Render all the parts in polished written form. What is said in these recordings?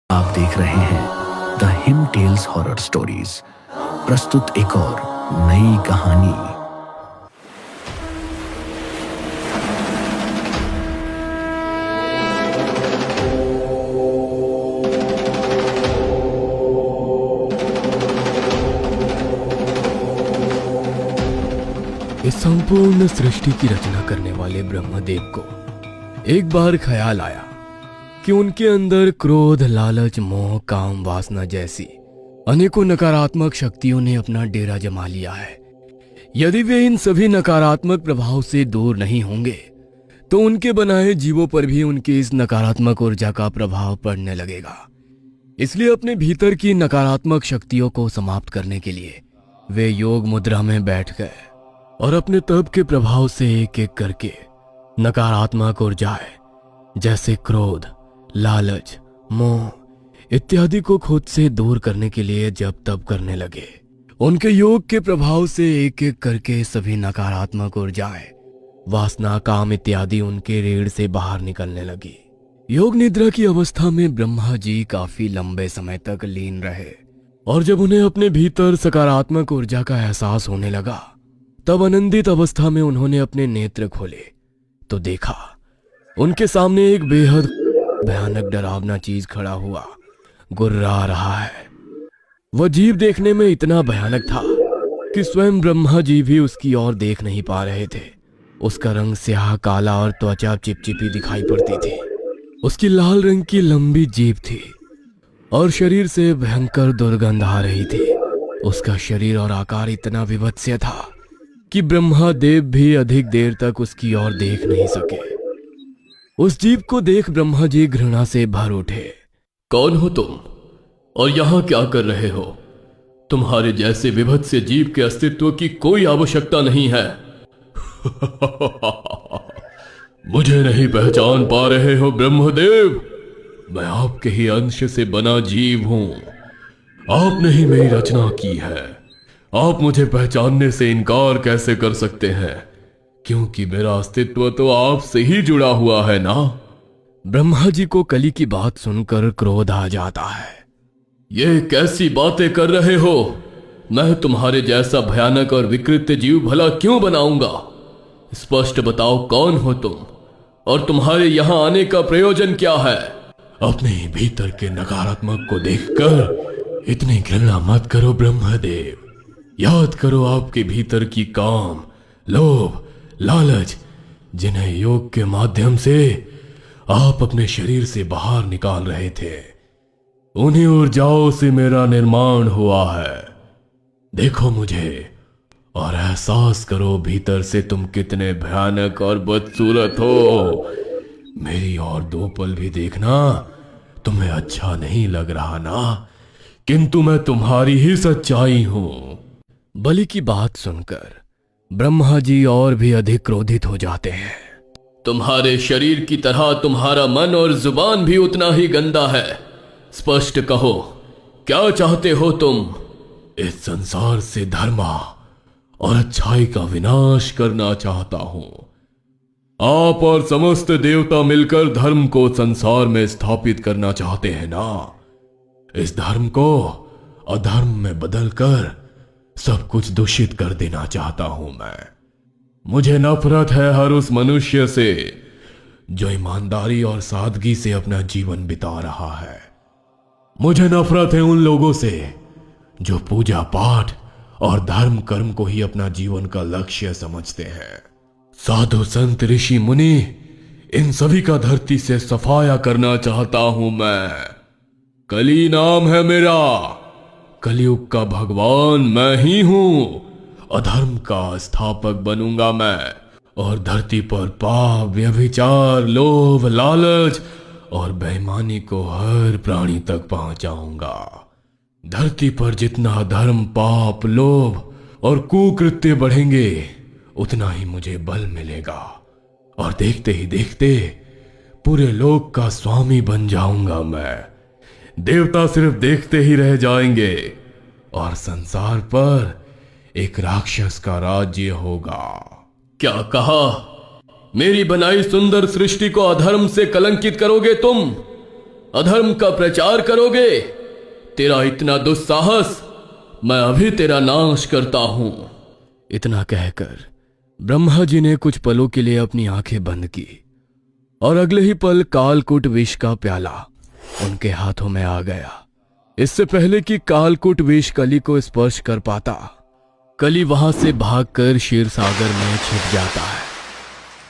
आप देख रहे हैं the him tales horror stories. प्रस्तुत एक और नई कहानी। इस संपूर्ण सृष्टि की रचना करने वाले ब्रह्मदेव को एक बार ख्याल आया कि उनके अंदर क्रोध, लालच, मोह, काम, वासना जैसी अनेकों नकारात्मक शक्तियों ने अपना डेरा जमा लिया है। यदि वे इन सभी नकारात्मक प्रभाव से दूर नहीं होंगे तो उनके बनाए जीवों पर भी उनकी इस नकारात्मक ऊर्जा का प्रभाव पड़ने लगेगा। इसलिए अपने भीतर की नकारात्मक शक्तियों को समाप्त करने के लिए वे योग मुद्रा में बैठ गए और अपने तप के प्रभाव से एक एक करके नकारात्मक ऊर्जाएं जैसे क्रोध, लालच, मोह इत्यादि को खुद से दूर करने के लिए जप तप करने लगे। उनके योग के प्रभाव से एक एक करके सभी नकारात्मक ऊर्जाएं, वासना, काम इत्यादि उनके रीढ़ से बाहर निकलने लगी। योग निद्रा की अवस्था में ब्रह्मा जी काफी लंबे समय तक लीन रहे और जब उन्हें अपने भीतर सकारात्मक ऊर्जा का एहसास होने लगा तब आनंदित अवस्था में उन्होंने अपने नेत्र खोले तो देखा उनके सामने एक बेहद भयानक डरावना चीज खड़ा हुआ गुर्रा रहा है। वह जीव देखने में इतना भयानक था कि स्वयं ब्रह्मा जी भी उसकी ओर देख नहीं पा रहे थे। उसका रंग स्याह काला और त्वचा चिपचिपी दिखाई पड़ती थी। उसकी लाल रंग की लंबी जीभ थी और शरीर से भयंकर दुर्गंध आ रही थी। उसका शरीर और आकार इतना विभत्स्य था कि ब्रह्मा देव भी अधिक देर तक उसकी ओर देख नहीं सके। उस जीव को देख ब्रह्मा जी घृणा से भर उठे। कौन हो तुम और यहां क्या कर रहे हो? तुम्हारे जैसे विभत्स्य जीव के अस्तित्व की कोई आवश्यकता नहीं है। मुझे नहीं पहचान पा रहे हो ब्रह्मदेव? मैं आपके ही अंश से बना जीव हूं। आपने ही मेरी रचना की है। आप मुझे पहचानने से इनकार कैसे कर सकते हैं? क्योंकि मेरा अस्तित्व तो आपसे ही जुड़ा हुआ है ना। ब्रह्मा जी को कली की बात सुनकर क्रोध आ जाता है। ये कैसी बातें कर रहे हो? मैं तुम्हारे जैसा भयानक और विकृत जीव भला क्यों बनाऊंगा? स्पष्ट बताओ कौन हो तुम और तुम्हारे यहां आने का प्रयोजन क्या है? अपने भीतर के नकारात्मक को देखकर इतनी घृणा मत करो ब्रह्मदेव। याद करो आपके भीतर की काम, लोभ, लालच जिन्हें योग के माध्यम से आप अपने शरीर से बाहर निकाल रहे थे, उन्हीं ऊर्जाओं से मेरा निर्माण हुआ है। देखो मुझे और एहसास करो भीतर से तुम कितने भयानक और बदसूरत हो। मेरी और दो पल भी देखना। तुम्हें अच्छा नहीं लग रहा ना, किंतु मैं तुम्हारी ही सच्चाई हूं। बलि की बात सुनकर ब्रह्मा जी और भी अधिक क्रोधित हो जाते हैं। तुम्हारे शरीर की तरह तुम्हारा मन और जुबान भी उतना ही गंदा है। स्पष्ट कहो क्या चाहते हो तुम? इस संसार से धर्मा और अच्छाई का विनाश करना चाहता हूं। आप और समस्त देवता मिलकर धर्म को संसार में स्थापित करना चाहते हैं ना। इस धर्म को अधर्म में बदलकर सब कुछ दूषित कर देना चाहता हूं मैं। मुझे नफरत है हर उस मनुष्य से जो ईमानदारी और सादगी से अपना जीवन बिता रहा है। मुझे नफरत है उन लोगों से जो पूजा पाठ और धर्म कर्म को ही अपना जीवन का लक्ष्य समझते हैं। साधु संत ऋषि मुनि इन सभी का धरती से सफाया करना चाहता हूं मैं। कली नाम है मेरा। कलयुग का भगवान मैं ही हूं। अधर्म का स्थापक बनूंगा मैं और धरती पर पाप, व्यभिचार, लोभ, लालच और बेईमानी को हर प्राणी तक पहुंचाऊंगा। धरती पर जितना धर्म, पाप, लोभ और कुकृत्य बढ़ेंगे उतना ही मुझे बल मिलेगा और देखते ही देखते पूरे लोक का स्वामी बन जाऊंगा मैं। देवता सिर्फ देखते ही रह जाएंगे और संसार पर एक राक्षस का राज्य होगा। क्या कहा? मेरी बनाई सुंदर सृष्टि को अधर्म से कलंकित करोगे तुम? अधर्म का प्रचार करोगे? तेरा इतना दुस्साहस, मैं अभी तेरा नाश करता हूं। इतना कहकर ब्रह्मा जी ने कुछ पलों के लिए अपनी आंखें बंद की और अगले ही पल कालकूट विष का प्याला उनके हाथों में आ गया। इससे पहले कि कालकूट विष कली को स्पर्श कर पाता, कली वहां से भागकर क्षीर सागर में छिप जाता है।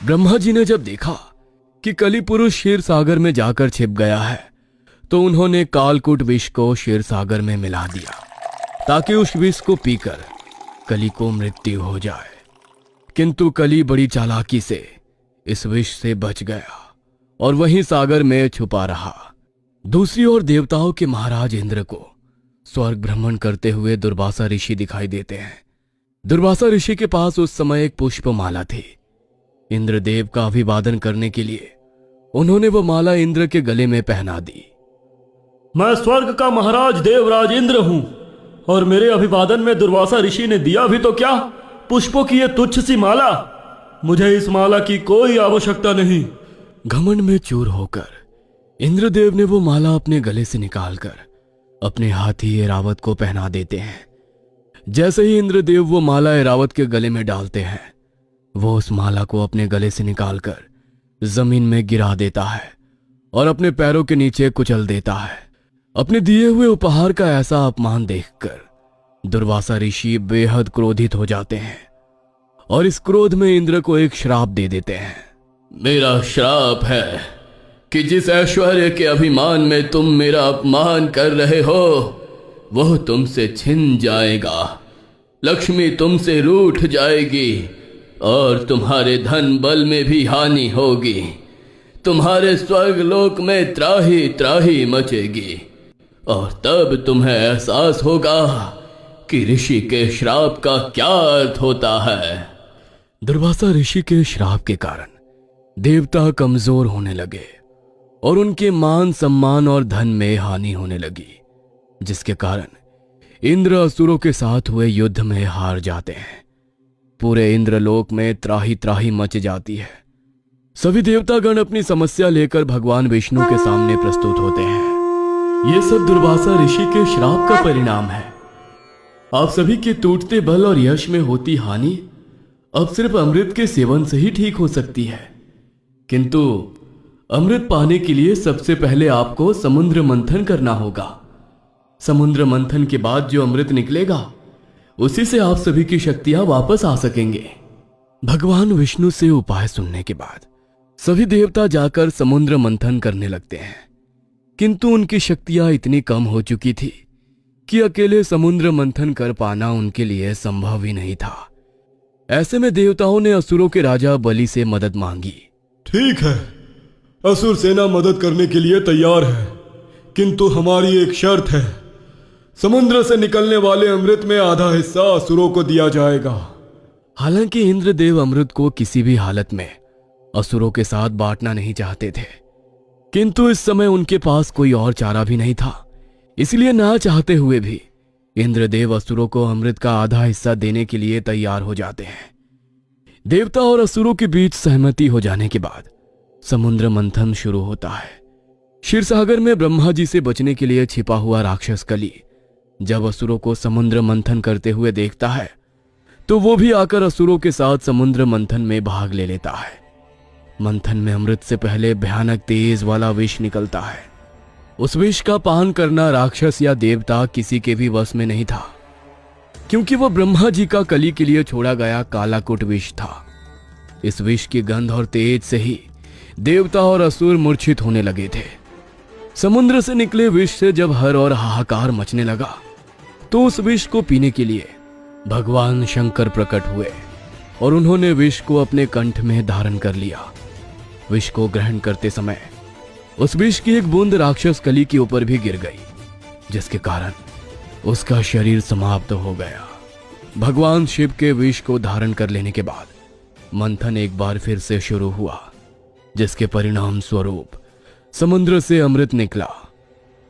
ब्रह्मा जी ने जब देखा कि कली पुरुष क्षीर सागर में जाकर छिप गया है, तो उन्होंने कालकूट विष को क्षीर सागर में मिला दिया ताकि उस विष को पीकर कली को मृत्यु हो जाए। किंतु कली बड़ी चालाकी से इस विष से बच गया और वहीं सागर में छुपा रहा। दूसरी ओर देवताओं के महाराज इंद्र को स्वर्ग भ्रमण करते हुए दुर्वासा ऋषि दिखाई देते हैं। दुर्वासा ऋषि के पास उस समय एक पुष्पमाला थी। इंद्रदेव का अभिवादन करने के लिए उन्होंने वो माला इंद्र के गले में पहना दी। मैं स्वर्ग का महाराज देवराज इंद्र हूं और मेरे अभिवादन में दुर्वासा ऋषि ने दिया भी तो क्या, पुष्पों की ये तुच्छ सी माला। मुझे इस माला की कोई आवश्यकता नहीं। घमंड में चूर होकर इंद्रदेव ने वो माला अपने गले से निकालकर अपने हाथी ऐरावत को पहना देते हैं। जैसे ही इंद्रदेव वो माला ऐरावत के गले में डालते हैं, वो उस माला को अपने गले से निकालकर जमीन में गिरा देता है और अपने पैरों के नीचे कुचल देता है। अपने दिए हुए उपहार का ऐसा अपमान देखकर दुर्वासा ऋषि बेहद क्रोधित हो जाते हैं और इस क्रोध में इंद्र को एक श्राप दे देते हैं। मेरा श्राप है कि जिस ऐश्वर्य के अभिमान में तुम मेरा अपमान कर रहे हो, वह तुमसे छिन जाएगा। लक्ष्मी तुमसे रूठ जाएगी और तुम्हारे धन बल में भी हानि होगी। तुम्हारे स्वर्ग लोक में त्राही त्राही मचेगी और तब तुम्हें एहसास होगा कि ऋषि के श्राप का क्या अर्थ होता है। दुर्वासा ऋषि के श्राप के कारण देवता कमजोर होने लगे और उनके मान सम्मान और धन में हानि होने लगी, जिसके कारण इंद्र असुरों के साथ हुए युद्ध में हार जाते हैं। पूरे इंद्रलोक में त्राही त्राही मच जाती है। सभी देवतागण अपनी समस्या लेकर भगवान विष्णु के सामने प्रस्तुत होते हैं। ये सब दुर्वासा ऋषि के श्राप का परिणाम है। आप सभी के टूटते बल और यश में होती हानि अब सिर्फ अमृत के सेवन से ही ठीक हो सकती है। किंतु अमृत पाने के लिए सबसे पहले आपको समुद्र मंथन करना होगा। समुद्र मंथन के बाद जो अमृत निकलेगा, उसी से आप सभी की शक्तियां वापस आ सकेंगे। भगवान विष्णु से उपाय सुनने के बाद सभी देवता जाकर समुद्र मंथन करने लगते हैं, किंतु उनकी शक्तियां इतनी कम हो चुकी थी कि अकेले समुद्र मंथन कर पाना उनके लिए संभव ही नहीं था। ऐसे में देवताओं ने असुरों के राजा बलि से मदद मांगी। ठीक है, असुर सेना मदद करने के लिए तैयार है, किंतु हमारी एक शर्त है। समुद्र से निकलने वाले अमृत में आधा हिस्सा असुरों को दिया जाएगा। हालांकि इंद्रदेव अमृत को किसी भी हालत में असुरों के साथ बांटना नहीं चाहते थे, किंतु इस समय उनके पास कोई और चारा भी नहीं था। इसलिए ना चाहते हुए भी इंद्रदेव असुरों को अमृत का आधा हिस्सा देने के लिए तैयार हो जाते हैं। देवता और असुरों के बीच सहमति हो जाने के बाद समुद्र मंथन शुरू होता है। क्षीरसागर में ब्रह्मा जी से बचने के लिए छिपा हुआ राक्षस कली जब असुरों को समुद्र मंथन करते हुए देखता है, तो वो भी आकर असुरों के साथ समुद्र मंथन में भाग ले लेता है। मंथन में अमृत से पहले भयानक तेज वाला विष निकलता है। उस विष का पान करना राक्षस या देवता किसी के भी वश में नहीं था, क्योंकि वह ब्रह्मा जी का कली के लिए छोड़ा गया कालाकुट विष था। इस विष की गंध और तेज से ही देवता और असुर मूर्छित होने लगे थे। समुद्र से निकले विष से जब हर और हाहाकार मचने लगा, तो उस विष को पीने के लिए भगवान शंकर प्रकट हुए और उन्होंने विष को अपने कंठ में धारण कर लिया। विष को ग्रहण करते समय उस विष की एक बूंद राक्षस कली के ऊपर भी गिर गई, जिसके कारण उसका शरीर समाप्त हो गया। भगवान शिव के विष को धारण कर लेने के बाद मंथन एक बार फिर से शुरू हुआ, जिसके परिणाम स्वरूप समुद्र से अमृत निकला।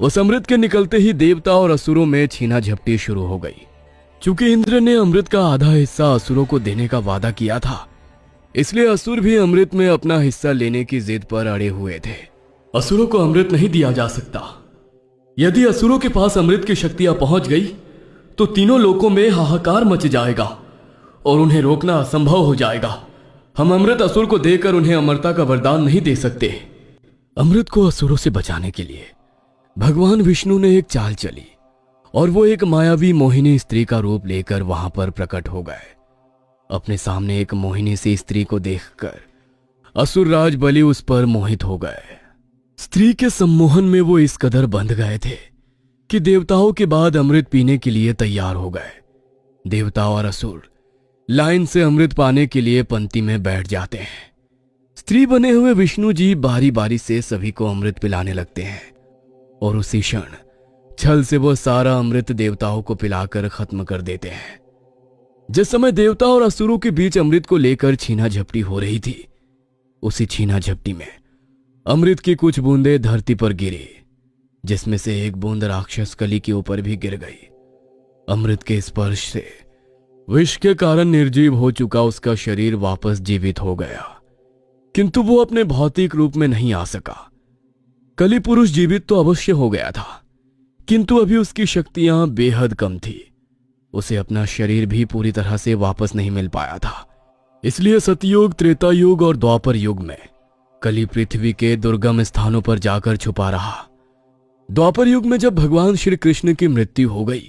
उस अमृत के निकलते ही देवता और असुरों में छीना झपटी शुरू हो गई। चूंकि इंद्र ने अमृत का आधा हिस्सा असुरों को देने का वादा किया था, इसलिए असुर भी अमृत में अपना हिस्सा लेने की जिद पर अड़े हुए थे। असुरों को अमृत नहीं दिया जा सकता। यदि असुरों के पास अमृत की शक्तियां पहुंच गई तो तीनों लोकों में हाहाकार मच जाएगा और उन्हें रोकना असंभव हो जाएगा। हम अमृत असुर को देकर उन्हें अमरता का वरदान नहीं दे सकते। अमृत को असुरों से बचाने के लिए भगवान विष्णु ने एक चाल चली और वो एक मायावी मोहिनी स्त्री का रूप लेकर वहां पर प्रकट हो गए। अपने सामने एक मोहिनी सी स्त्री को देखकर असुरराज बलि उस पर मोहित हो गए। स्त्री के सम्मोहन में वो इस कदर बंध गए थे कि देवताओं के बाद अमृत पीने के लिए तैयार हो गए। देवता और असुर लाइन से अमृत पाने के लिए पंक्ति में बैठ जाते हैं। स्त्री बने हुए विष्णु जी बारी बारी से सभी को अमृत पिलाने लगते हैं और उसी क्षण छल से वो सारा अमृत देवताओं को पिलाकर खत्म कर देते हैं। जिस समय देवता और असुरों के बीच अमृत को लेकर छीना झपटी हो रही थी, उसी छीना झपटी में अमृत की कुछ बूंदें धरती पर गिरी, जिसमें से एक बूंद राक्षस कली के ऊपर भी गिर गई। अमृत के स्पर्श से विष के कारण निर्जीव हो चुका उसका शरीर वापस जीवित हो गया, किंतु वो अपने भौतिक रूप में नहीं आ सका। कली पुरुष जीवित तो अवश्य हो गया था, किंतु अभी उसकी शक्तियां बेहद कम थी। उसे अपना शरीर भी पूरी तरह से वापस नहीं मिल पाया था। इसलिए सतयुग, त्रेता युग और द्वापर युग में कली पृथ्वी के दुर्गम स्थानों पर जाकर छुपा रहा। द्वापर युग में जब भगवान श्री कृष्ण की मृत्यु हो गई,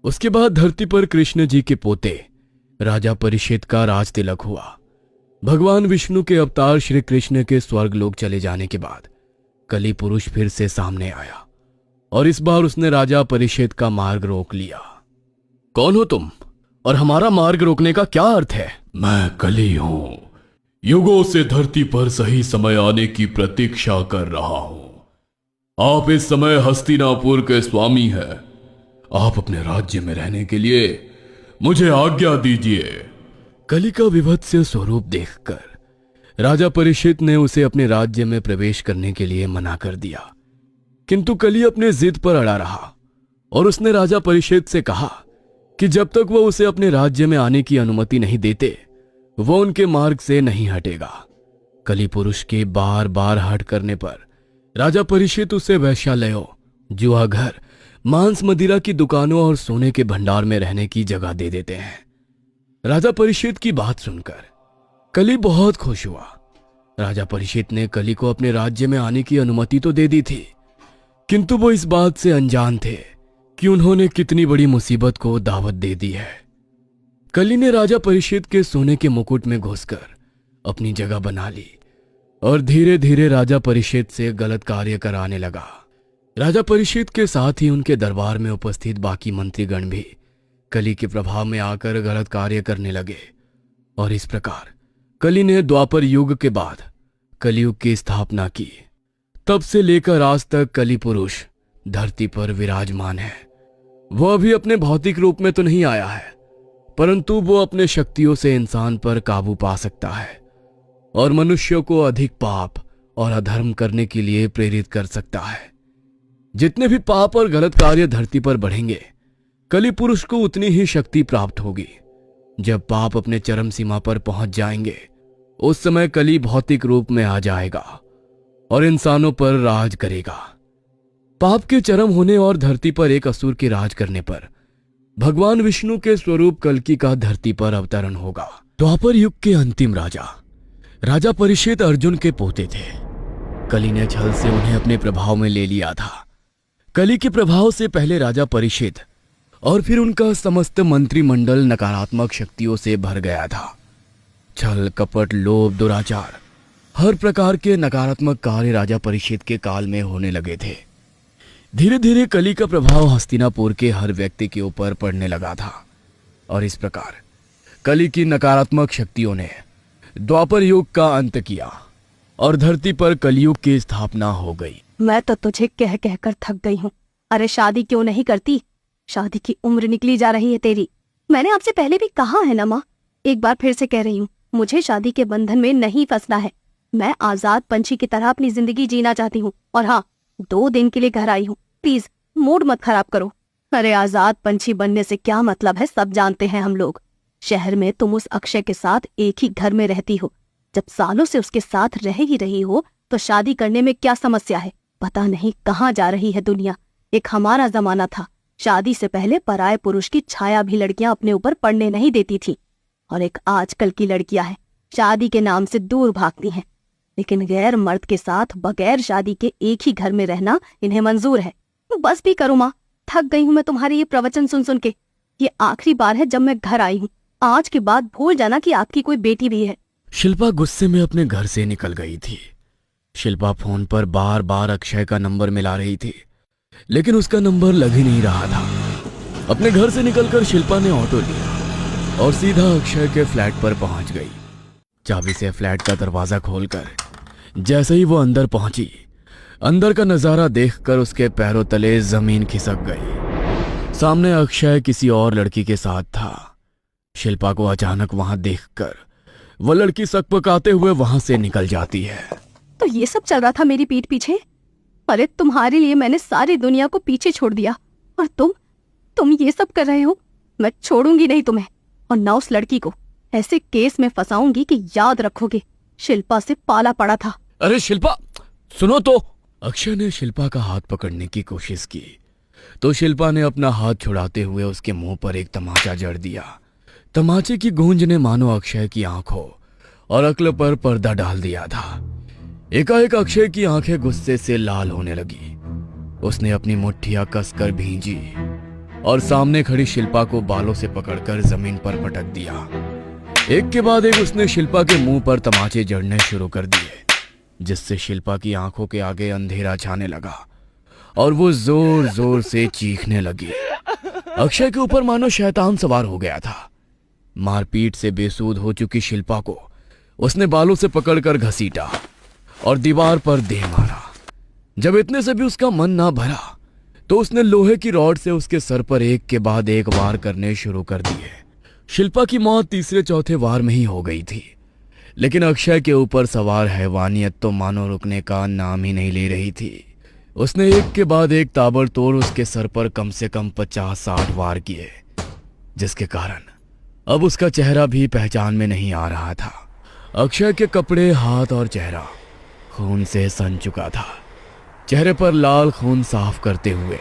उसके बाद धरती पर कृष्ण जी के पोते राजा परीक्षित का राज तिलक हुआ। भगवान विष्णु के अवतार श्री कृष्ण के स्वर्ग लोक चले जाने के बाद कली पुरुष फिर से सामने आया और इस बार उसने राजा परीक्षित का मार्ग रोक लिया। कौन हो तुम और हमारा मार्ग रोकने का क्या अर्थ है? मैं कली हूं, युगों से धरती पर सही समय आने की प्रतीक्षा कर रहा हूं। आप इस समय हस्तिनापुर के स्वामी हैं। आप अपने राज्य में रहने के लिए मुझे आज्ञा दीजिए। कली का विभत्स स्वरूप देखकर राजा परीक्षित ने उसे अपने राज्य में प्रवेश करने के लिए मना कर दिया, किंतु कली अपने जिद पर अड़ा रहा और उसने राजा परीक्षित से कहा कि जब तक वह उसे अपने राज्य में आने की अनुमति नहीं देते, वह उनके मार्ग से नहीं हटेगा। कली पुरुष के बार बार हट करने पर राजा परीक्षित उसे वैश्यालयों, जुआघर, मांस मदिरा की दुकानों और सोने के भंडार में रहने की जगह दे देते हैं। राजा परीक्षित की बात सुनकर कली बहुत खुश हुआ। राजा परीक्षित ने कली को अपने राज्य में आने की अनुमति तो दे दी थी, किंतु वो इस बात से अनजान थे कि उन्होंने कितनी बड़ी मुसीबत को दावत दे दी है। कली ने राजा परीक्षित के सोने के मुकुट में घुसकर अपनी जगह बना ली और धीरे धीरे राजा परीक्षित से गलत कार्य कराने लगा। राजा परीक्षित के साथ ही उनके दरबार में उपस्थित बाकी मंत्रीगण भी कली के प्रभाव में आकर गलत कार्य करने लगे और इस प्रकार कली ने द्वापर युग के बाद कलियुग की स्थापना की। तब से लेकर आज तक कली पुरुष धरती पर विराजमान है। वह अभी अपने भौतिक रूप में तो नहीं आया है, परंतु वो अपने शक्तियों से इंसान पर काबू पा सकता है और मनुष्यों को अधिक पाप और अधर्म करने के लिए प्रेरित कर सकता है। जितने भी पाप और गलत कार्य धरती पर बढ़ेंगे, कली पुरुष को उतनी ही शक्ति प्राप्त होगी। जब पाप अपने चरम सीमा पर पहुंच जाएंगे, उस समय कली भौतिक रूप में आ जाएगा और इंसानों पर राज करेगा। पाप के चरम होने और धरती पर एक असुर के राज करने पर भगवान विष्णु के स्वरूप कल्कि का धरती पर अवतरण होगा। द्वापर युग के अंतिम राजा परीक्षित अर्जुन के पोते थे। कली ने छल से उन्हें अपने प्रभाव में ले लिया था। कली के प्रभाव से पहले राजा परीक्षित और फिर उनका समस्त मंत्रिमंडल नकारात्मक शक्तियों से भर गया था। छल, कपट, लोभ, दुराचार, हर प्रकार के नकारात्मक कार्य राजा परीक्षित के काल में होने लगे थे। धीरे धीरे कली का प्रभाव हस्तिनापुर के हर व्यक्ति के ऊपर पड़ने लगा था और इस प्रकार कली की नकारात्मक शक्तियों ने द्वापर युग का अंत किया और धरती पर कलियुग की स्थापना हो गई। मैं तो तुझे कह कहकर थक गई हूँ। अरे शादी क्यों नहीं करती? शादी की उम्र निकली जा रही है तेरी। मैंने आपसे पहले भी कहा है ना माँ, एक बार फिर से कह रही हूँ, मुझे शादी के बंधन में नहीं फंसना है। मैं आजाद पंछी की तरह अपनी जिंदगी जीना चाहती हूँ और हाँ, 2 दिन के लिए घर आई हूँ। प्लीज मूड मत खराब करो। अरे आजाद पंछी बनने से क्या मतलब है, सब जानते हैं हम लोग। शहर में तुम उस अक्षय के साथ एक ही घर में रहती हो, जब सालों से उसके साथ रह ही रही हो तो शादी करने में क्या समस्या है? पता नहीं कहाँ जा रही है दुनिया। एक हमारा जमाना था, शादी से पहले पराये पुरुष की छाया भी लड़कियां अपने ऊपर पड़ने नहीं देती थी, और एक आजकल की लड़कियां हैं, शादी के नाम से दूर भागती हैं, लेकिन गैर मर्द के साथ बगैर शादी के एक ही घर में रहना इन्हें मंजूर है। बस भी करो माँ, थक गई हूँ मैं तुम्हारे ये प्रवचन सुन सुन के। ये आखिरी बार है जब मैं घर आई हूँ। आज के बाद भूल जाना कि आपकी कोई बेटी भी है। शिल्पा गुस्से में अपने घर से निकल गई थी। शिल्पा फोन पर बार बार अक्षय का नंबर मिला रही थी, लेकिन उसका नंबर लग ही नहीं रहा था। अपने घर से निकलकर शिल्पा ने ऑटो लिया और सीधा अक्षय के फ्लैट पर पहुंच गई। चाबी से फ्लैट का दरवाजा खोलकर जैसे ही वो अंदर पहुंची, अंदर का नजारा देखकर उसके पैरों तले जमीन खिसक गई। सामने अक्षय किसी और लड़की के साथ था। शिल्पा को अचानक वहां देखकर वो लड़की सकपकाते हुए वहां से निकल जाती है। तो ये सब चल रहा था मेरी पीठ पीछे? अरे तुम्हारे लिए मैंने सारी दुनिया को पीछे छोड़ दिया, और तुम ये सब कर रहे हो। मैं छोड़ूंगी नहीं तुम्हें, और ना उस लड़की को ऐसे केस में फंसाऊंगी कि याद रखोगे शिल्पा से पाला पड़ा था। अरे शिल्पा सुनो तो। अक्षय ने शिल्पा का हाथ पकड़ने की कोशिश की तो शिल्पा ने अपना हाथ छुड़ाते हुए उसके मुंह पर एक तमाचा जड़ दिया। तमाचे की गूंज ने मानो अक्षय की आंखों और अक्ल पर पर्दा डाल दिया था। एकाएक अक्षय की आंखें गुस्से से लाल होने लगी। उसने अपनी मुट्ठियां कसकर भींजी और सामने खड़ी शिल्पा को बालों से पकड़कर जमीन पर पटक दिया। एक के बाद एक उसने शिल्पा के मुंह पर तमाचे जड़ने शुरू कर दिए, जिससे शिल्पा की आंखों के आगे अंधेरा छाने लगा और वो जोर जोर से चीखने लगी। अक्षय के ऊपर मानो शैतान सवार हो गया था। मारपीट से बेसूध हो चुकी शिल्पा को उसने बालों से पकड़कर घसीटा और दीवार पर दे मारा। जब इतने से भी उसका मन ना भरा तो उसने लोहे की रॉड से उसके सर पर एक के बाद एक वार करने शुरू कर दिए। शिल्पा की मौत तीसरे चौथे वार में ही हो गई थी, लेकिन अक्षय के ऊपर सवार हैवानियत तो मानो रुकने का नाम ही नहीं ले रही थी। उसने एक के बाद एक ताबड़तोड़ उसके सर पर कम से कम 50-60 वार किए, जिसके कारण अब उसका चेहरा भी पहचान में नहीं आ रहा था। अक्षय के कपड़े, हाथ और चेहरा खून से सन चुका था। चेहरे पर लाल खून साफ करते हुए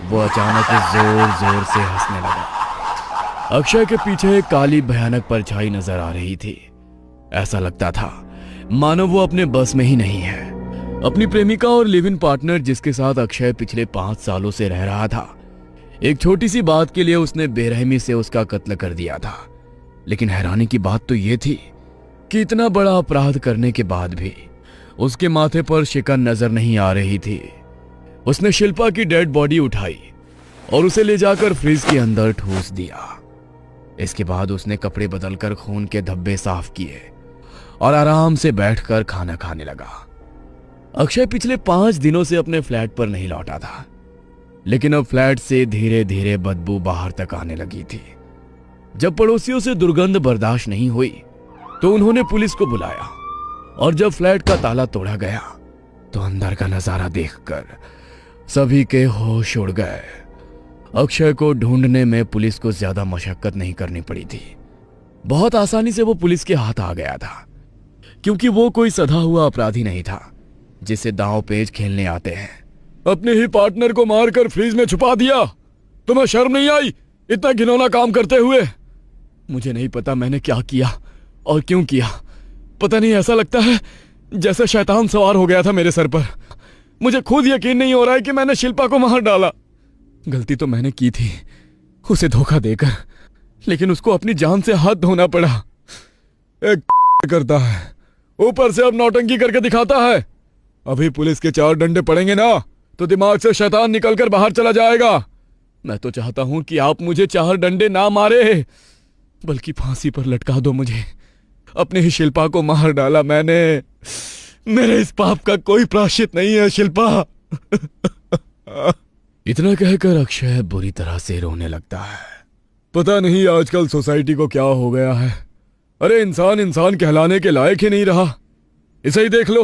वो अचानक जोर जोर से हंसने लगा। अक्षय के पीछे एक काली भयानक परछाई नजर आ रही थी। ऐसा लगता था मानो वो अपने बस में ही नहीं है। अपनी प्रेमिका और लिव इन पार्टनर जिसके साथ अक्षय पिछले 5 सालों से रह रहा था, एक छोटी सी बात के लिए उसने बेरहमी से उसका कत्ल कर दिया था। लेकिन हैरानी की बात तो ये थी कि इतना बड़ा अपराध करने के बाद भी उसके माथे पर शिकन नजर नहीं आ रही थी। उसने शिल्पा की डेड बॉडी उठाई और उसे ले जाकर फ्रिज के अंदर ठूस दिया। इसके बाद उसने कपड़े बदलकर खून के धब्बे साफ किए और आराम से बैठकर खाना खाने लगा। अक्षय पिछले 5 दिनों से अपने फ्लैट पर नहीं लौटा था, लेकिन अब फ्लैट से धीरे धीरे बदबू बाहर तक आने लगी थी। जब पड़ोसियों से दुर्गंध बर्दाश्त नहीं हुई तो उन्होंने पुलिस को बुलाया, और जब फ्लैट का ताला तोड़ा गया तो अंदर का नजारा देखकर सभी के होश उड़ गए। अक्षय को ढूंढने में पुलिस को ज्यादा मशक्कत नहीं करनी पड़ी थी। बहुत आसानी से वो पुलिस के हाथ आ गया था, क्योंकि वो कोई सधा हुआ अपराधी नहीं था जिसे दांव पेच खेलने आते हैं। अपने ही पार्टनर को मारकर फ्रीज में छुपा दिया। तुम्हें शर्म नहीं आई इतना घिनौना काम करते हुए? मुझे नहीं पता मैंने क्या किया और क्यों किया। पता नहीं, ऐसा लगता है जैसे शैतान सवार हो गया था मेरे सर पर। मुझे खुद यकीन नहीं हो रहा है कि मैंने शिल्पा को मार डाला। गलती तो मैंने की थी उसे धोखा देकर, लेकिन उसको अपनी जान से हाथ धोना पड़ा। एक करता है, ऊपर से अब नौटंकी करके दिखाता है। अभी पुलिस के 4 डंडे पड़ेंगे ना तो दिमाग से शैतान निकलकर बाहर चला जाएगा। मैं तो चाहता हूं कि आप मुझे 4 डंडे ना मारे, बल्कि फांसी पर लटका दो मुझे। अपने ही शिल्पा को मार डाला मैंने। मेरे इस पाप का कोई प्रायश्चित नहीं है शिल्पा। इतना कहकर अक्षय बुरी तरह से रोने लगता है। पता नहीं आजकल सोसाइटी को क्या हो गया है। अरे इंसान इंसान कहलाने के लायक ही नहीं रहा। इसे ही देख लो,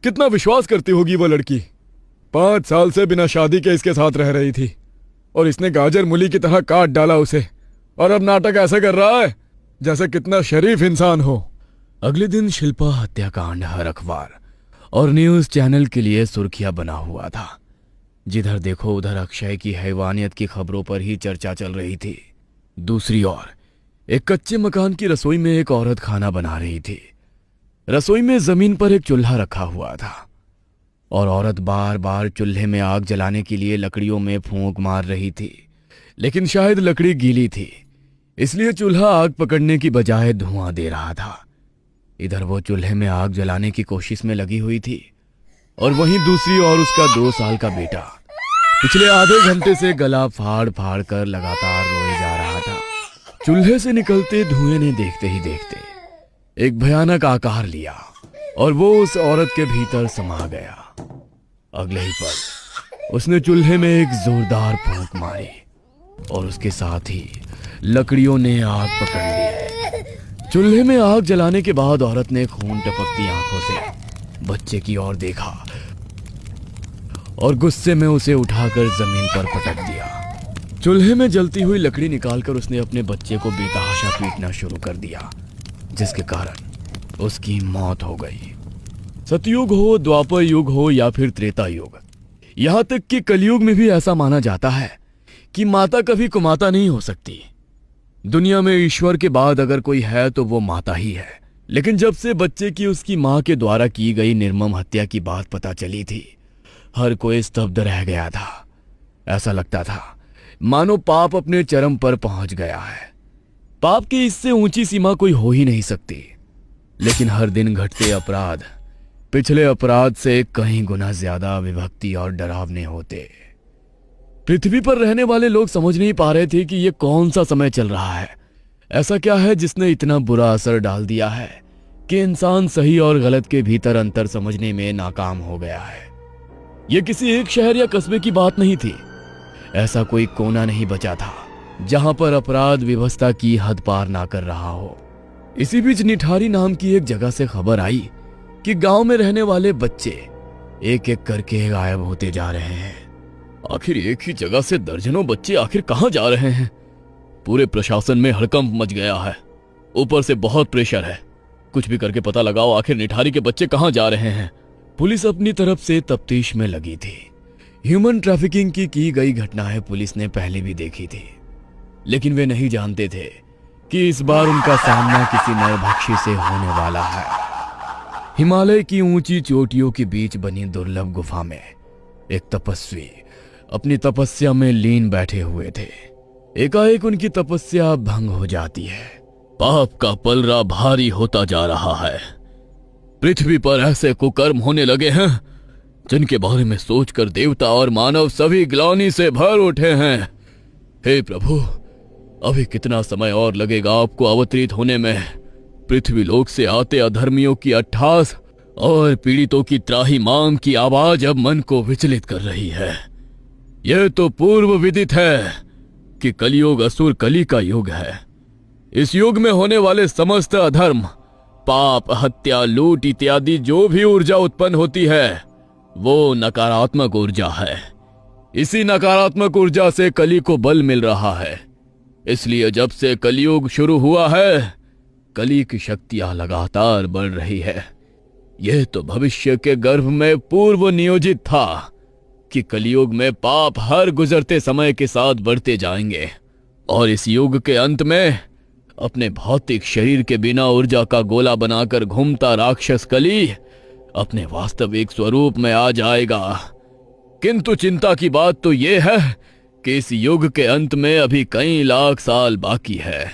कितना विश्वास करती होगी वो लड़की। 5 साल से बिना शादी के इसके साथ रह रही थी और इसने गाजर मूली की तरह काट डाला उसे, और अब नाटक ऐसा कर रहा है जैसे कितना शरीफ इंसान हो। अगले दिन शिल्पा हत्याकांड हर अखबार और न्यूज चैनल के लिए सुर्खियां बना हुआ था। जिधर देखो उधर अक्षय की हैवानियत की खबरों पर ही चर्चा चल रही थी। दूसरी ओर एक कच्चे मकान की रसोई में एक औरत खाना बना रही थी। रसोई में जमीन पर एक चूल्हा रखा हुआ था और औरत बार बार चूल्हे में आग जलाने के लिए लकड़ियों में फूंक मार रही थी, लेकिन शायद लकड़ी गीली थी, इसलिए चूल्हा आग पकड़ने की बजाय धुआं दे रहा था। इधर वो चूल्हे में आग जलाने की कोशिश में लगी हुई थी और वहीं दूसरी ओर उसका 2 साल का बेटा पिछले आधे घंटे से गला फाड़ फाड़ कर लगातार रोए जा रहा था। चूल्हे से निकलते धुएं ने देखते ही देखते एक भयानक आकार लिया और वो उस औरत के भीतर समा गया। अगले ही पल उसने चूल्हे में एक जोरदार फूंक मारी और उसके साथ ही लकड़ियों ने आग पकड़ ली। चूल्हे में आग जलाने के बाद औरत ने खून टपकती आंखों से बच्चे की ओर देखा और गुस्से में उसे उठाकर जमीन पर पटक दिया। चूल्हे में जलती हुई लकड़ी निकालकर उसने अपने बच्चे को बेतहाशा पीटना शुरू कर दिया, जिसके कारण उसकी मौत हो गई। सतयुग हो, द्वापर युग हो या फिर त्रेता युग, यहां तक कि कलयुग में भी ऐसा माना जाता है कि माता कभी कुमाता नहीं हो सकती। दुनिया में ईश्वर के बाद अगर कोई है तो वो माता ही है। लेकिन जब से बच्चे की उसकी मां के द्वारा की गई निर्मम हत्या की बात पता चली थी, हर कोई स्तब्ध रह गया था। ऐसा लगता था मानो पाप अपने चरम पर पहुंच गया है। पाप की इससे ऊंची सीमा कोई हो ही नहीं सकती। लेकिन हर दिन घटते अपराध पिछले अपराध से कहीं गुना ज्यादा विभक्ति और डरावने होते। पृथ्वी पर रहने वाले लोग समझ नहीं पा रहे थे कि ये कौन सा समय चल रहा है। ऐसा क्या है जिसने इतना बुरा असर डाल दिया है कि इंसान सही और गलत के भीतर अंतर समझने में नाकाम हो गया है। यह किसी एक शहर या कस्बे की बात नहीं थी। ऐसा कोई कोना नहीं बचा था जहां पर अपराध व्यवस्था की हद पार ना कर रहा हो। इसी बीच निठारी नाम की एक जगह से खबर आई कि गांव में रहने वाले बच्चे एक एक करके गायब होते जा रहे हैं। आखिर एक ही जगह से दर्जनों बच्चे आखिर कहां जा रहे हैं? पूरे प्रशासन में हड़कंप मच गया है। ऊपर से बहुत प्रेशर है। कुछ भी करके पता लगाओ आखिर निठारी के बच्चे कहां जा रहे हैं। पुलिस अपनी तरफ से तफ्तीश में लगी थी। ह्यूमन ट्रैफिकिंग की गई घटनाएं पुलिस ने पहले भी देखी थी, लेकिन वे नहीं जानते थे कि इस बार उनका सामना किसी नरभक्षी से होने वाला है। हिमालय की ऊंची चोटियों के बीच बनी दुर्लभ गुफा में एक तपस्वी अपनी तपस्या में लीन बैठे हुए थे। एकाएक उनकी तपस्या भंग हो जाती है। पाप का पलरा भारी होता जा रहा है। पृथ्वी पर ऐसे कुकर्म होने लगे हैं जिनके बारे में सोचकर देवता और मानव सभी ग्लानि से भर उठे हैं। हे प्रभु, अभी कितना समय और लगेगा आपको अवतरित होने में? पृथ्वी लोक से आते अधर्मियों की अट्ठास और पीड़ितों की त्राही मांग की आवाज अब मन को विचलित कर रही है। यह तो पूर्व विदित है कि कलियुग असुर कली का युग है। इस युग में होने वाले समस्त अधर्म, पाप, हत्या, लूट इत्यादि जो भी ऊर्जा उत्पन्न होती है वो नकारात्मक ऊर्जा है। इसी नकारात्मक ऊर्जा से कली को बल मिल रहा है। इसलिए जब से कलियुग शुरू हुआ है, कली की शक्तियां लगातार बढ़ रही है। यह तो भविष्य के गर्भ में पूर्व नियोजित था कि कलियुग में पाप हर गुजरते समय के साथ बढ़ते जाएंगे और इस युग के अंत में अपने भौतिक शरीर के बिना ऊर्जा का गोला बनाकर घूमता राक्षस कली अपने वास्तविक स्वरूप में आ जाएगा। किंतु चिंता की बात तो यह है कि इस युग के अंत में अभी कई लाख साल बाकी है,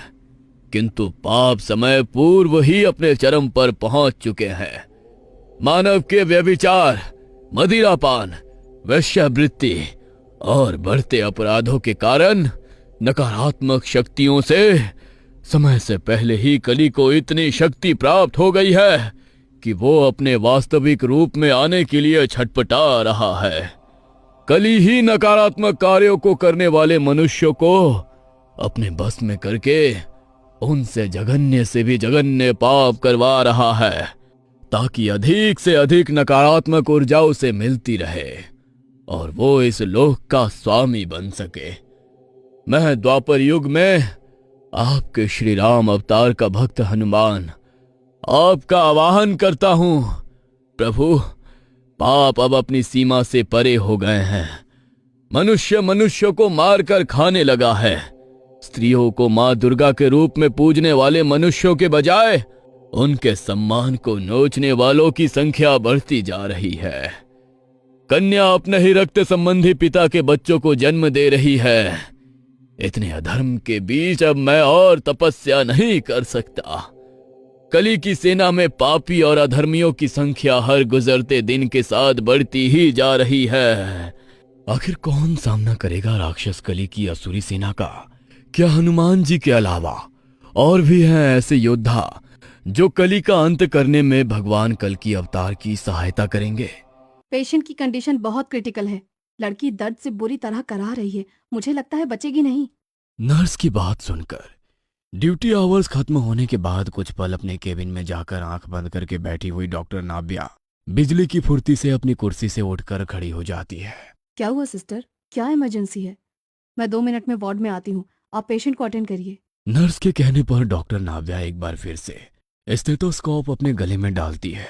किंतु पाप समय पूर्व ही अपने चरम पर पहुंच चुके हैं। मानव के व्यभिचार, मदिरापान, वेश्यावृत्ति और बढ़ते अपराधों के कारण नकारात्मक शक्तियों से समय से पहले ही कली को इतनी शक्ति प्राप्त हो गई है कि वो अपने वास्तविक रूप में आने के लिए छटपटा रहा है। कली ही नकारात्मक कार्यों को करने वाले मनुष्यों को अपने बस में करके उनसे जघन्य से भी जघन्य पाप करवा रहा है, ताकि अधिक से अधिक नकारात्मक ऊर्जा उसे मिलती रहे और वो इस लोक का स्वामी बन सके। मैं द्वापर युग में आपके श्री राम अवतार का भक्त हनुमान आपका आवाहन करता हूं प्रभु। पाप अब अपनी सीमा से परे हो गए हैं। मनुष्य मनुष्य को मारकर खाने लगा है। स्त्रियों को मां दुर्गा के रूप में पूजने वाले मनुष्यों के बजाय उनके सम्मान को नोचने वालों की संख्या बढ़ती जा रही है। कन्या अपने ही रक्त संबंधी पिता के बच्चों को जन्म दे रही है। इतने अधर्म के बीच अब मैं और तपस्या नहीं कर सकता। कली की सेना में पापी और अधर्मियों की संख्या हर गुजरते दिन के साथ बढ़ती ही जा रही है। आखिर कौन सामना करेगा राक्षस कली की असुरी सेना का? क्या हनुमान जी के अलावा और भी हैं ऐसे योद्धा जो कली का अंत करने में भगवान कल की अवतार की सहायता करेंगे? पेशेंट की कंडीशन बहुत क्रिटिकल है। लड़की दर्द से बुरी तरह करा रही है। मुझे लगता है बचेगी नहीं। नर्स की बात सुनकर ड्यूटी आवर्स खत्म होने के बाद कुछ पल अपने केबिन में जाकर आंख बंद करके बैठी हुई डॉक्टर नाव्या बिजली की फुर्ती से अपनी कुर्सी से उठकर खड़ी हो जाती है। क्या हुआ सिस्टर? क्या इमरजेंसी है? मैं 2 मिनट में वार्ड में आती हूँ। आप पेशेंट को अटेंड करिए। नर्स के कहने पर डॉक्टर नाव्या एक बार फिर से स्टेथोस्कोप अपने गले में डालती है।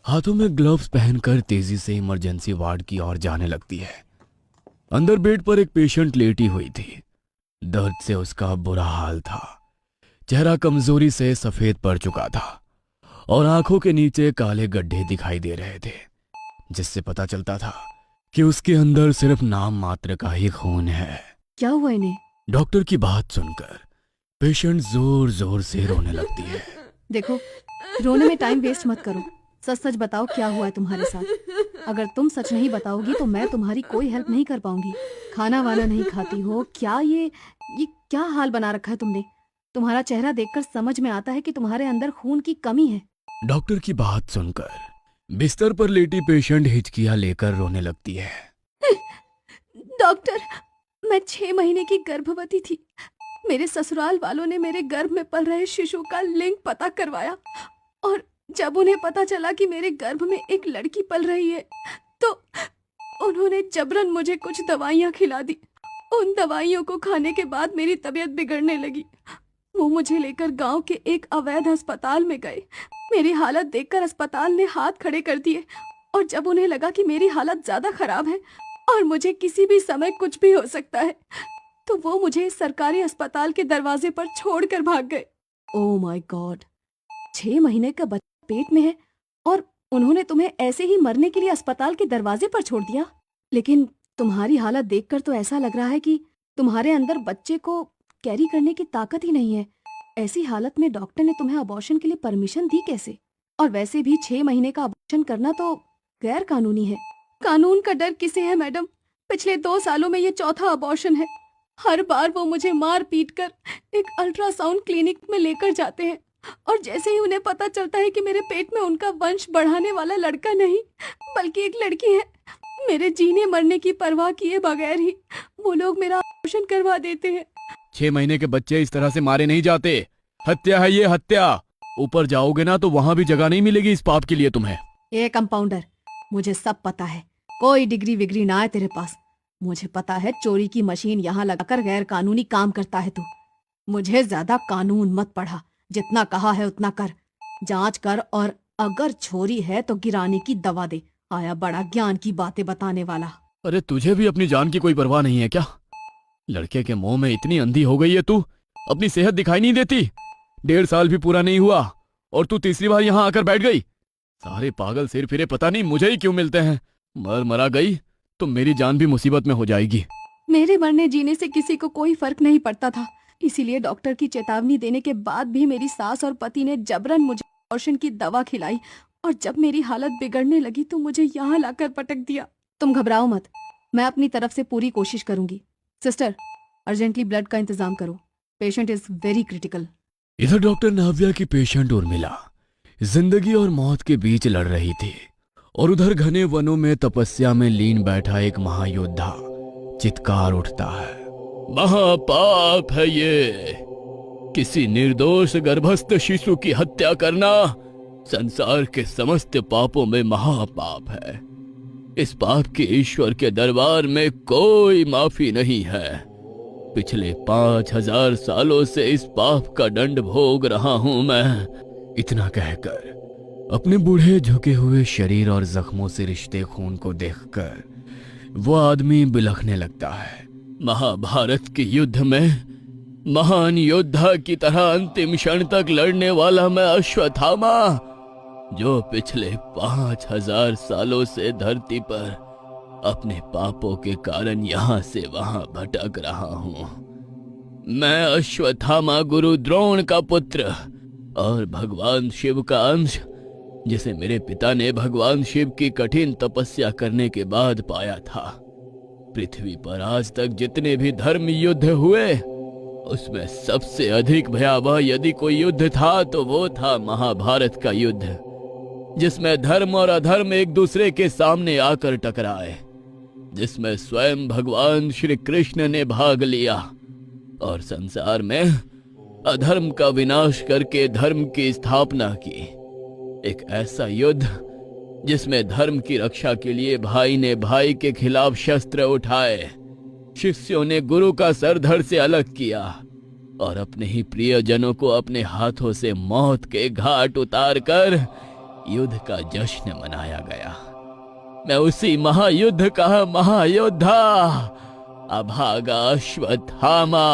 हाथों में ग्लव्स पहनकर तेजी से इमरजेंसी वार्ड की ओर जाने लगती है। अंदर बेड पर एक पेशेंट लेटी हुई थी। दर्द से उसका बुरा हाल था। चेहरा कमजोरी से सफेद पड़ चुका था और आंखों के नीचे काले गड्ढे दिखाई दे रहे थे, जिससे पता चलता था कि उसके अंदर सिर्फ नाम मात्र का ही खून है। क्या हुआ इन्हें? डॉक्टर की बात सुनकर पेशेंट जोर जोर से रोने लगती है। देखो, रोने में टाइम वेस्ट मत करो। सच सच बताओ क्या हुआ है तुम्हारे साथ। अगर तुम सच नहीं बताओगी तो मैं तुम्हारी कोई हेल्प नहीं कर पाऊंगी। खाना वाना नहीं खाती हो क्या? ये क्या हाल बना रखा है तुमने? तुम्हारा चेहरा देखकर समझ में आता है कि तुम्हारे अंदर खून की कमी है। डॉक्टर की बात सुनकर बिस्तर पर लेटी पेशेंट हिचकियां लेकर रोने लगती है। डॉक्टर, मैं 6 महीने की गर्भवती थी। मेरे ससुराल वालों ने मेरे गर्भ में पल रहे शिशु का लिंग पता करवाया और जब उन्हें पता चला कि मेरे गर्भ में एक लड़की पल रही है तो उन्होंने जबरन मुझे कुछ दवाइयां खिला दी। उन दवाइयों को खाने के बाद मेरी तबीयत बिगड़ने लगी। वो मुझे लेकर गांव के एक अवैध अस्पताल में गए। मेरी हालत देखकर अस्पताल ने हाथ खड़े कर दिए और जब उन्हें लगा कि मेरी हालत ज्यादा खराब है और मुझे किसी भी समय कुछ भी हो सकता है तो वो मुझे सरकारी अस्पताल के दरवाजे पर छोड़कर भाग गए। ओह माय गॉड, 6 महीने का बच्चा पेट में है और उन्होंने तुम्हें ऐसे ही मरने के लिए अस्पताल के दरवाजे पर छोड़ दिया। लेकिन तुम्हारी हालत देखकर तो ऐसा लग रहा है कि तुम्हारे अंदर बच्चे को कैरी करने की ताकत ही नहीं है। ऐसी हालत में डॉक्टर ने तुम्हें अबॉर्शन के लिए परमिशन दी कैसे? और वैसे भी 6 महीने का अबॉर्शन करना तो गैर कानूनी है। कानून का डर किसे है मैडम? पिछले 2 सालों में ये चौथा अबॉर्शन है। हर बार वो मुझे मार पीट कर एक अल्ट्रासाउंड क्लिनिक में लेकर जाते हैं और जैसे ही उन्हें पता चलता है कि मेरे पेट में उनका वंश बढ़ाने वाला लड़का नहीं बल्कि एक लड़की है, मेरे जीने मरने की परवाह किए बगैर ही वो लोग मेरा अबॉर्शन करवा देते हैं। 6 महीने के बच्चे इस तरह से मारे नहीं जाते। हत्या है ये, हत्या। ऊपर जाओगे ना तो वहां भी जगह नहीं मिलेगी इस पाप के लिए तुम्हें। ये कंपाउंडर, मुझे सब पता है। कोई डिग्री विग्री ना है तेरे पास। मुझे पता है चोरी की मशीन यहाँ लगाकर गैर कानूनी काम करता है तू। मुझे ज्यादा कानून मत पढ़ा। जितना कहा है उतना कर। जांच कर और अगर छोरी है तो गिराने की दवा दे। आया बड़ा ज्ञान की बातें बताने वाला। अरे तुझे भी अपनी जान की कोई परवाह नहीं है क्या? लड़के के मुंह में इतनी अंधी हो गई है तू, अपनी सेहत दिखाई नहीं देती। 1.5 साल भी पूरा नहीं हुआ और तू तीसरी बार यहाँ आकर बैठ गई। सारे पागल सिर फिरे पता नहीं मुझे ही क्यों मिलते हैं। मरा गई तो मेरी जान भी मुसीबत में हो जाएगी। मेरे मरने जीने से किसी को कोई फर्क नहीं पड़ता था। इसीलिए डॉक्टर की चेतावनी देने के बाद भी मेरी सास और पति ने जबरन मुझे अबॉर्शन की दवा खिलाई और जब मेरी हालत बिगड़ने लगी तो मुझे यहाँ लाकर पटक दिया। तुम घबराओ मत, मैं अपनी तरफ से पूरी कोशिश करूंगी। सिस्टर, अर्जेंटली ब्लड का इंतजाम करो। Patient is very critical. इधर डॉक्टर नाव्या की पेशेंट उर्मिला जिंदगी और मौत के बीच लड़ रही थी और उधर घने वनों में तपस्या में लीन बैठा एक महायोद्धा चित्कार उठता है। महापाप है ये। किसी निर्दोष गर्भस्थ शिशु की हत्या करना संसार के समस्त पापों में महापाप है। इस पाप के ईश्वर के दरबार में कोई माफी नहीं है। पिछले 5000 सालों से इस पाप का दंड भोग रहा हूं मैं। इतना कहकर अपने बूढ़े झुके हुए शरीर और जख्मों से रिश्ते खून को देखकर वो आदमी बिलखने लगता है। महाभारत के युद्ध में महान योद्धा की तरह अंतिम क्षण तक लड़ने वाला मैं अश्वत्थामा, जो पिछले 5000 सालों से धरती पर अपने पापों के कारण यहाँ से वहां भटक रहा हूँ। मैं अश्वत्थामा गुरु द्रोण का पुत्र और भगवान शिव का अंश, जिसे मेरे पिता ने भगवान शिव की कठिन तपस्या करने के बाद पाया था। पृथ्वी पर आज तक जितने भी धर्म युद्ध हुए उसमें सबसे अधिक भयावह यदि कोई युद्ध था तो वो था महाभारत का युद्ध, जिसमें धर्म और अधर्म एक दूसरे के सामने आकर टकराए, जिसमें स्वयं भगवान श्री कृष्ण ने भाग लिया और संसार में अधर्म का विनाश करके धर्म की स्थापना की। एक ऐसा युद्ध जिसमें धर्म की रक्षा के लिए भाई ने भाई के खिलाफ शस्त्र उठाए, शिष्यों ने गुरु का सर धड़ से अलग किया और अपने ही प्रियजनों को अपने हाथों से मौत के घाट उतारकर युद्ध का जश्न मनाया गया। मैं उसी महायुद्ध का महायोद्धा अभागा अश्वत्थामा।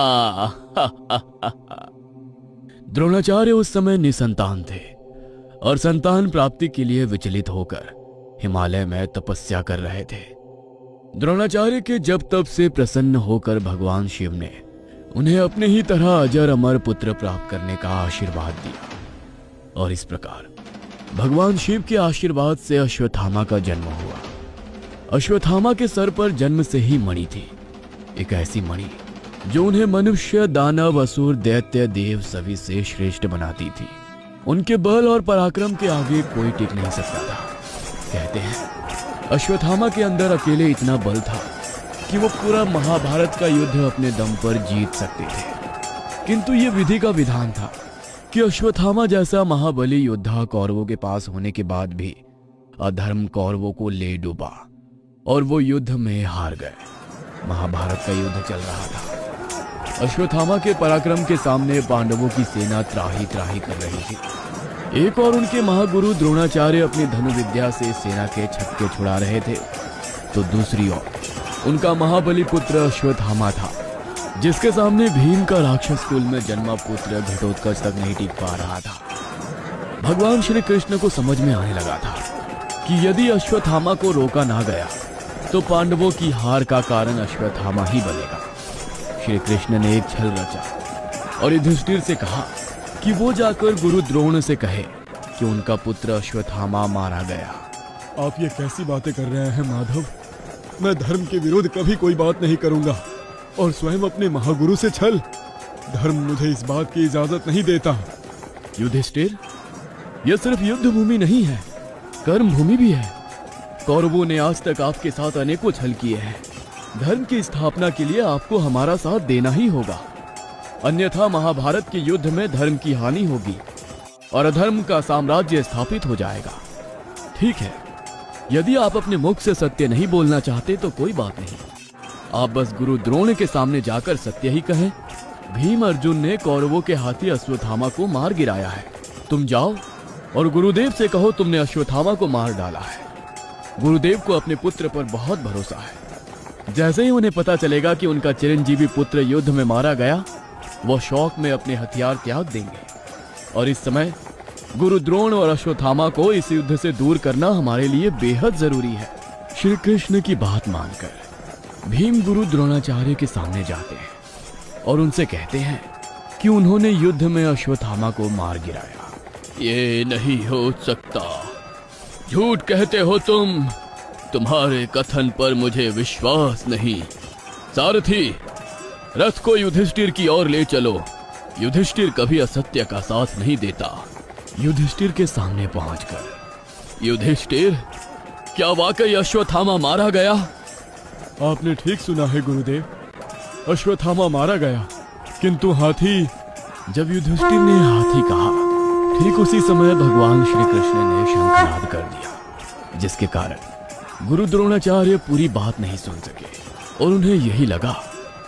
द्रोणाचार्य उस समय निसंतान थे और संतान प्राप्ति के लिए विचलित होकर हिमालय में तपस्या कर रहे थे। द्रोणाचार्य के जब तब से प्रसन्न होकर भगवान शिव ने उन्हें अपने ही तरह अजर अमर पुत्र प्राप्त करने का आशीर्वाद दिया और इस प्रकार भगवान शिव के आशीर्वाद से अश्वत्थामा का जन्म हुआ। अश्वत्थामा के सर पर जन्म से ही मणि थी, एक ऐसी मणि जो उन्हें मनुष्य, दानव, असुर, दैत्य, देव सभी से श्रेष्ठ बनाती थी। उनके बल और पराक्रम के आगे कोई टिक नहीं सकता था। कहते हैं अश्वत्थामा के अंदर अकेले इतना बल था कि वो पूरा महाभारत का युद्ध अपने दम पर जीत सकते थे, किंतु ये विधि का विधान था कि अश्वत्थामा जैसा महाबली योद्धा कौरवों के पास होने के बाद भी अधर्म कौरवों को ले डूबा और वो युद्ध में हार गए। महाभारत का युद्ध चल रहा था। अश्वत्थामा के पराक्रम के सामने पांडवों की सेना त्राही त्राही कर रही थी। एक और उनके महागुरु द्रोणाचार्य अपनी धनुर्विद्या से सेना के छक्के छुड़ा रहे थे, तो दूसरी ओर उनका महाबली पुत्र अश्वत्थामा था, जिसके सामने भीम का राक्षस कुल में जन्मा पुत्र घटोत्कच तक नहीं टिक पा रहा था। भगवान श्री कृष्ण को समझ में आने लगा था कि यदि अश्वत्थामा को रोका ना गया तो पांडवों की हार का कारण अश्वत्थामा ही बनेगा। श्री कृष्ण ने एक छल रचा और युधिष्ठिर से कहा कि वो जाकर गुरु द्रोण से कहे कि उनका पुत्र अश्वत्थामा मारा गया। आप ये कैसी बातें कर रहे हैं माधव? मैं धर्म के विरुद्ध कभी कोई बात नहीं करूंगा और स्वयं अपने महागुरु से छल। धर्म मुझे इस बात की इजाजत नहीं देता। युधिष्ठिर, यह सिर्फ युद्ध भूमि नहीं है, कर्म भूमि भी है। कौरवों ने आज तक आपके साथ अनेकों छल किए हैं। धर्म की स्थापना के लिए आपको हमारा साथ देना ही होगा, अन्यथा महाभारत के युद्ध में धर्म की हानि होगी और अधर्म का साम्राज्य स्थापित हो जाएगा। ठीक है, यदि आप अपने मुख से सत्य नहीं बोलना चाहते तो कोई बात नहीं, आप बस गुरु द्रोण के सामने जाकर सत्य ही कहें। भीम अर्जुन ने कौरवों के हाथी अश्वत्थामा को मार गिराया है। तुम जाओ और गुरुदेव से कहो तुमने अश्वत्थामा को मार डाला है। गुरुदेव को अपने पुत्र पर बहुत भरोसा है। जैसे ही उन्हें पता चलेगा कि उनका चिरंजीवी पुत्र युद्ध में मारा गया, वो शौक में अपने हथियार त्याग देंगे और इस समय गुरु द्रोण और अश्वत्थामा को इस युद्ध से दूर करना हमारे लिए बेहद जरूरी है। श्री कृष्ण की बात मानकर भीम गुरु द्रोणाचार्य के सामने जाते हैं और उनसे कहते हैं कि उन्होंने युद्ध में अश्वत्थामा को मार गिराया। ये नहीं हो सकता, झूठ कहते हो तुम। तुम्हारे कथन पर मुझे विश्वास नहीं। सारथी, रथ को युधिष्ठिर की ओर ले चलो। युधिष्ठिर कभी असत्य का साथ नहीं देता। युधिष्ठिर के सामने पहुंचकर, युधिष्ठिर, क्या वाकई अश्वत्थामा मारा गया? आपने ठीक सुना है गुरुदेव, अश्वत्थामा मारा गया, किंतु हाथी। जब युधिष्ठिर ने हाथी कहा, ठीक उसी समय भगवान श्री कृष्ण ने शंखनाद कर दिया, जिसके कारण गुरु द्रोणाचार्य पूरी बात नहीं सुन सके और उन्हें यही लगा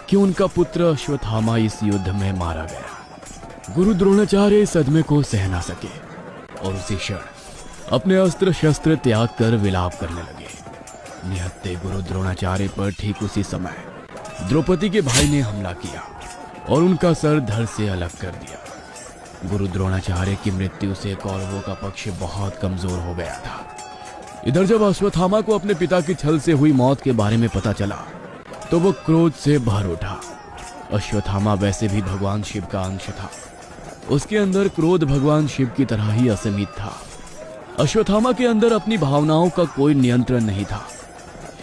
कि उनका पुत्र अश्वत्थामा इस युद्ध में मारा गया। गुरु द्रोणाचार्य इस सदमे को सह ना सके और उसी क्षण अपने अस्त्र शस्त्र त्याग कर विलाप करने लगे। निहत्थे गुरु द्रोणाचार्य पर ठीक उसी समय द्रौपदी के भाई ने हमला किया और उनका सर धड़ से अलग कर दिया। गुरु द्रोणाचार्य की मृत्यु से कौरवों का पक्ष बहुत कमजोर हो गया था। इधर जब अश्वत्थामा को अपने पिता की छल से हुई मौत के बारे में पता चला तो वो क्रोध से भर उठा। अश्वत्थामा वैसे भी भगवान शिव का अंश था। उसके अंदर क्रोध भगवान शिव की तरह ही असीमित था। अश्वत्थामा के अंदर अपनी भावनाओं का कोई नियंत्रण नहीं था,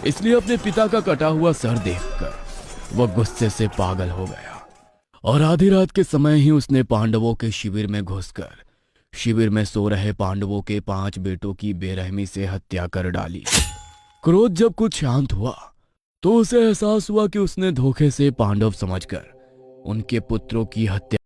इसलिए अपने पिता का कटा हुआ सर देखकर वह गुस्से से पागल हो गया और आधी रात के समय ही उसने पांडवों के शिविर में घुसकर शिविर में सो रहे पांडवों के 5 बेटों की बेरहमी से हत्या कर डाली। क्रोध जब कुछ शांत हुआ तो उसे एहसास हुआ कि उसने धोखे से पांडव समझकर उनके पुत्रों की हत्या